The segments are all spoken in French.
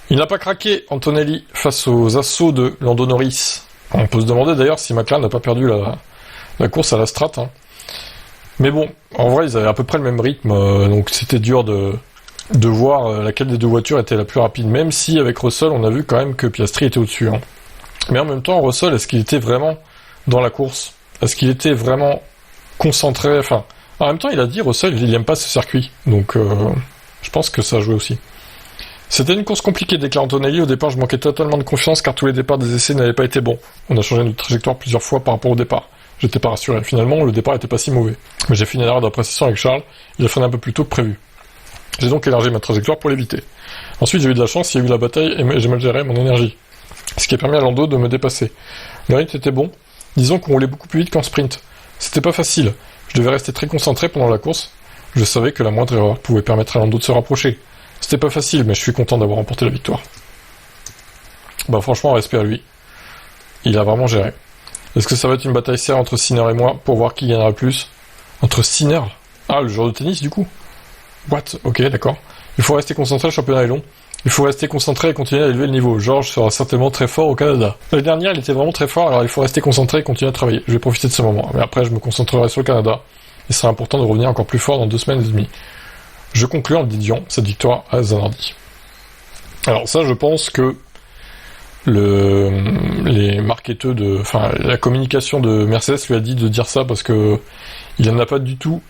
Il n'a pas craqué, Antonelli, face aux assauts de Lando Norris. On peut se demander d'ailleurs si McLaren n'a pas perdu la course à la strat. Hein. Mais bon, en vrai, ils avaient à peu près le même rythme, donc c'était dur de voir laquelle des deux voitures était la plus rapide, même si avec Russell, on a vu quand même que Piastri était au-dessus. Hein. Mais en même temps, Russell, est-ce qu'il était vraiment dans la course? Est-ce qu'il était vraiment concentré? Enfin, en même temps, il a dit, Russell, il n'aime pas ce circuit, donc je pense que ça a joué aussi. C'était une course compliquée, déclare Antonelli. Au départ, je manquais totalement de confiance car tous les départs des essais n'avaient pas été bons. On a changé notre trajectoire plusieurs fois par rapport au départ. J'étais pas rassuré. Finalement, le départ était pas si mauvais. Mais j'ai fait une erreur d'appréciation avec Charles. Il a freiné un peu plus tôt que prévu. J'ai donc élargi ma trajectoire pour l'éviter. Ensuite, j'ai eu de la chance, il y a eu la bataille et j'ai mal géré mon énergie. Ce qui a permis à Lando de me dépasser. Le rythme était bon. Disons qu'on roulait beaucoup plus vite qu'en sprint. C'était pas facile. Je devais rester très concentré pendant la course. Je savais que la moindre erreur pouvait permettre à Lando de se rapprocher. C'était pas facile, mais je suis content d'avoir remporté la victoire. Bah franchement, respect à lui. Il a vraiment géré. Est-ce que ça va être une bataille serrée entre Sinner et moi pour voir qui gagnera le plus? Entre Sinner? Ah, le joueur de tennis du coup? What? Ok, d'accord. Il faut rester concentré, le championnat est long. Il faut rester concentré et continuer à élever le niveau. George sera certainement très fort au Canada. L'année dernière, il était vraiment très fort, alors il faut rester concentré et continuer à travailler. Je vais profiter de ce moment. Mais après, je me concentrerai sur le Canada. Il sera important de revenir encore plus fort dans 2 semaines et demie. Je conclus en dédiant cette victoire à Zanardi. Alors ça, je pense que les marketeurs la communication de Mercedes lui a dit de dire ça parce que il en a pas du tout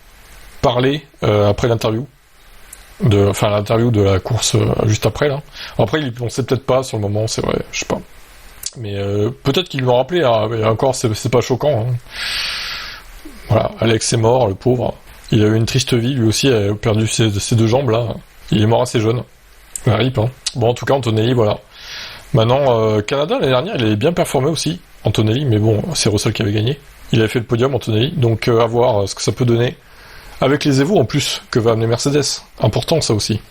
parlé après l'interview. L'interview de la course juste après là. Après, on sait peut-être pas sur le moment, c'est vrai, je sais pas. Mais peut-être qu'ils l'ont rappelé. Hein, et encore, c'est pas choquant. Hein. Voilà, Alex est mort, le pauvre. Il a eu une triste vie, lui aussi, il a perdu ses 2 jambes, là. Il est mort assez jeune. RIP, hein. Bon, en tout cas, Antonelli, voilà. Maintenant, Canada, l'année dernière, il avait bien performé aussi, Antonelli, mais bon, c'est Russell qui avait gagné. Il avait fait le podium, Antonelli, donc à voir ce que ça peut donner. Avec les Evo, en plus, que va amener Mercedes. Important, ça aussi.